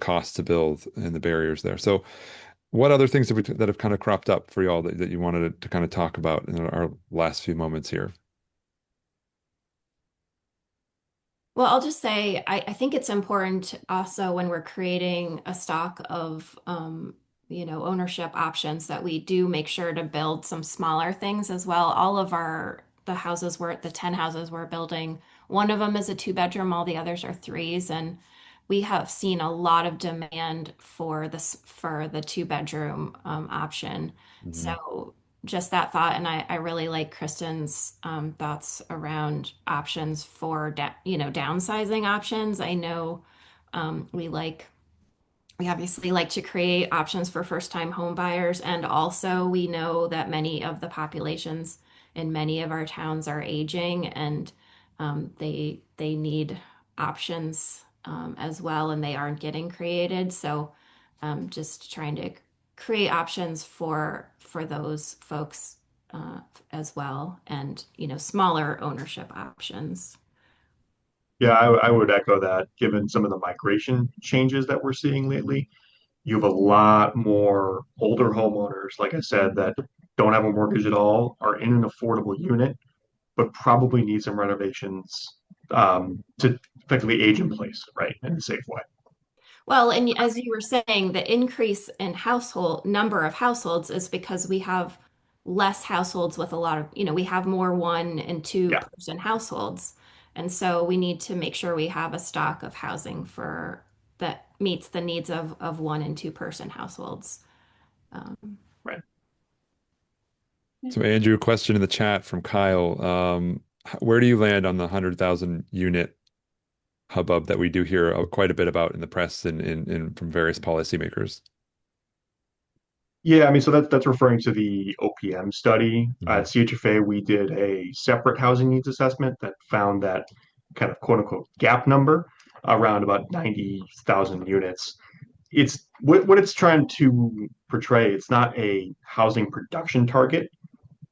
cost to build and the barriers there. So, what other things that have kind of cropped up for y'all that you wanted to kind of talk about in our last few moments here? Well, I'll just say I think it's important also when we're creating a stock of ownership options that we do make sure to build some smaller things as well. All of the 10 houses we're building, one of them is a 2-bedroom, all the others are threes, and we have seen a lot of demand for the 2-bedroom option. Mhm. So just that thought, and I really like Kristen's thoughts around options for downsizing options. I know we obviously like to create options for first-time home buyers, and also we know that many of the populations in many of our towns are aging, and they need options as well, and they aren't getting created. So just trying to create options for those folks as well, and smaller ownership options. Yeah, I would echo that. Given some of the migration changes that we're seeing lately, you have a lot more older homeowners, like I said, that don't have a mortgage at all, are in an affordable unit, but probably need some renovations to effectively age in place, right, in a safe way. Well, and as you were saying, the increase in household number of households is because we have less households with a lot of, we have more 1 and 2 Yeah, person households. And so we need to make sure we have a stock of housing for that meets the needs of 1 and 2 person households. Um, right. So, Andrew, question in the chat from Kyle. Where do you land on the 100,000 unit hubbub that we do hear quite a bit about in the press and from various policymakers? Yeah, I mean, so that's referring to the OPM study. At Mhm. CHFA, we did a separate housing needs assessment that found that kind of quote unquote gap number around about 90,000 units. it's what it's trying to portray. It's not a housing production target,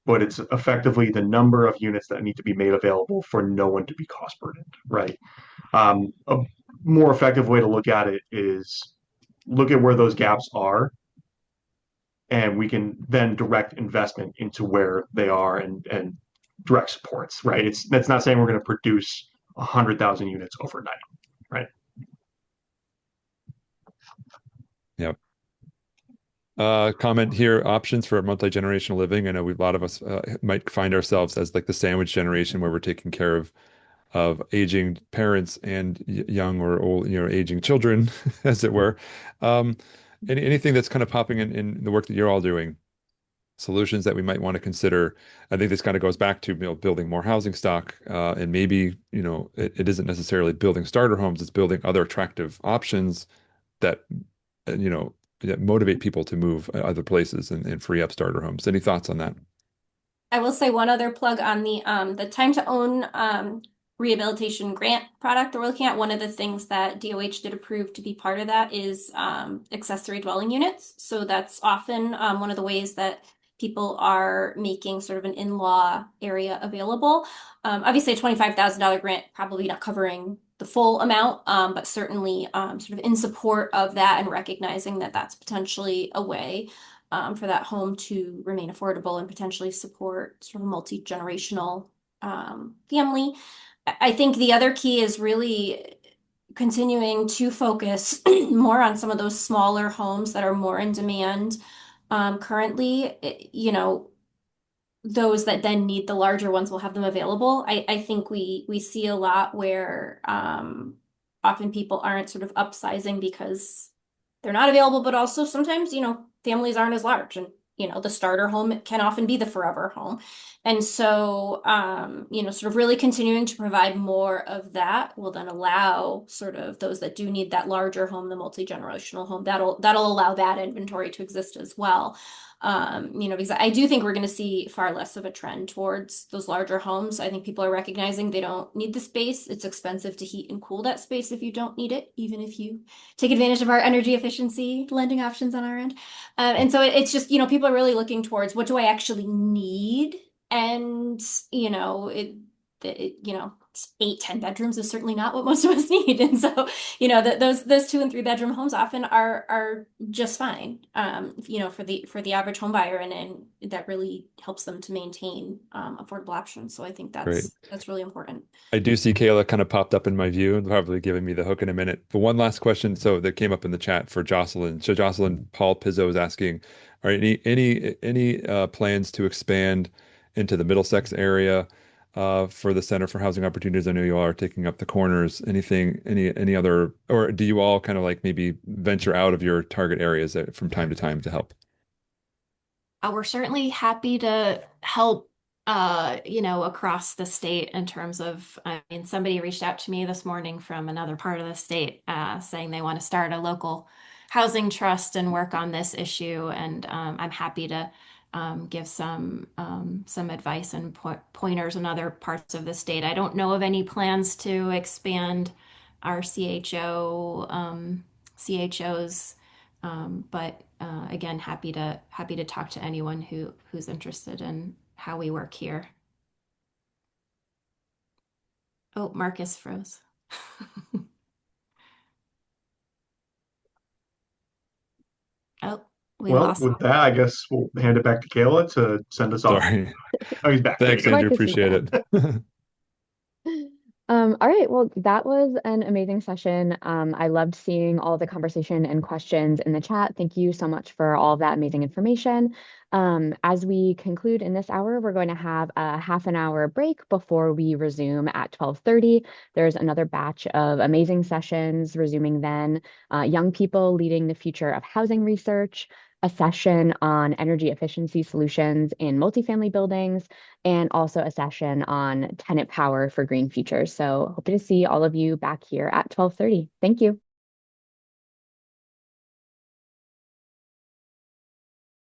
but it's effectively the number of units that need to be made available for no one to be cost burdened, right? A more effective way to look at it is look at where those gaps are, and we can then direct investment into where they are and direct supports, right? That's not saying we're going to produce 100,000 units overnight, right? Yep. Comment here, options for multi-generational living. I know a lot of us might find ourselves as like the sandwich generation where we're taking care of aging parents and young or old, aging children, as it were. Um, anything that's kind of popping in the work that you're all doing, solutions that we might want to consider. I think this kind of goes back to building more housing stock, and maybe it isn't necessarily building starter homes; it's building other attractive options that that motivate people to move other places and free up starter homes. Any thoughts on that? I will say one other plug on the time to own rehabilitation grant product that we're looking at. One of the things that DOH did approve to be part of that is accessory dwelling units. So that's often one of the ways that people are making sort of an in-law area available. Obviously, a $25,000 grant probably not covering the full amount, but certainly sort of in support of that and recognizing that that's potentially a way for that home to remain affordable and potentially support sort of a multi-generational family. I think the other key is really continuing to focus more on some of those smaller homes that are more in demand currently. Those that then need the larger ones will have them available. I think we see a lot where often people aren't sort of upsizing because they're not available, but also sometimes, families aren't as large and, the starter home can often be the forever home. And so, sort of really continuing to provide more of that will then allow sort of those that do need that larger home, the multi-generational home, that'll allow that inventory to exist as well. Because I do think we're going to see far less of a trend towards those larger homes. I think people are recognizing they don't need the space. It's expensive to heat and cool that space if you don't need it, even if you take advantage of our energy efficiency lending options on our end. And so it's just, people are really looking towards what do I actually need? And, it's 8, 10 bedrooms is certainly not what most of us need. And so, those 2 and 3 bedroom homes often are just fine, for the average home buyer. And that really helps them to maintain affordable options. So I think Great. that's really important. I do see Kayla kind of popped up in my view and probably giving me the hook in a minute. But one last question, so that came up in the chat for Jocelyn. So Jocelyn, Paul Pizzo is asking, are any plans to expand into the Middlesex area for the Center for Housing Opportunities? I know you all are taking up the corners. Any other, or do you all kind of like maybe venture out of your target areas from time to time to help? We're certainly happy to help, across the state in terms of, I mean, somebody reached out to me this morning from another part of the state, saying they want to start a local housing trust and work on this issue. And I'm happy to give some advice and pointers in other parts of the state. I don't know of any plans to expand our CHOs, but again, happy to talk to anyone who's interested in how we work here. Oh, Marcus froze. Oh, we Well, lost. with that, I guess we'll hand it back to Kayla to send us off. Sorry. Oh, he's back. There you Thanks, go. Andrew. Marcus is Appreciate back. it. All right, well, that was an amazing session. I loved seeing all the conversation and questions in the chat. Thank you so much for all of that amazing information. As we conclude in this hour, we're going to have a half an hour break before we resume at 12:30. There's another batch of amazing sessions resuming then. Young people leading the future of housing research, a session on energy efficiency solutions in multifamily buildings, and also a session on tenant power for green futures. So hope to see all of you back here at 12:30. Thank you.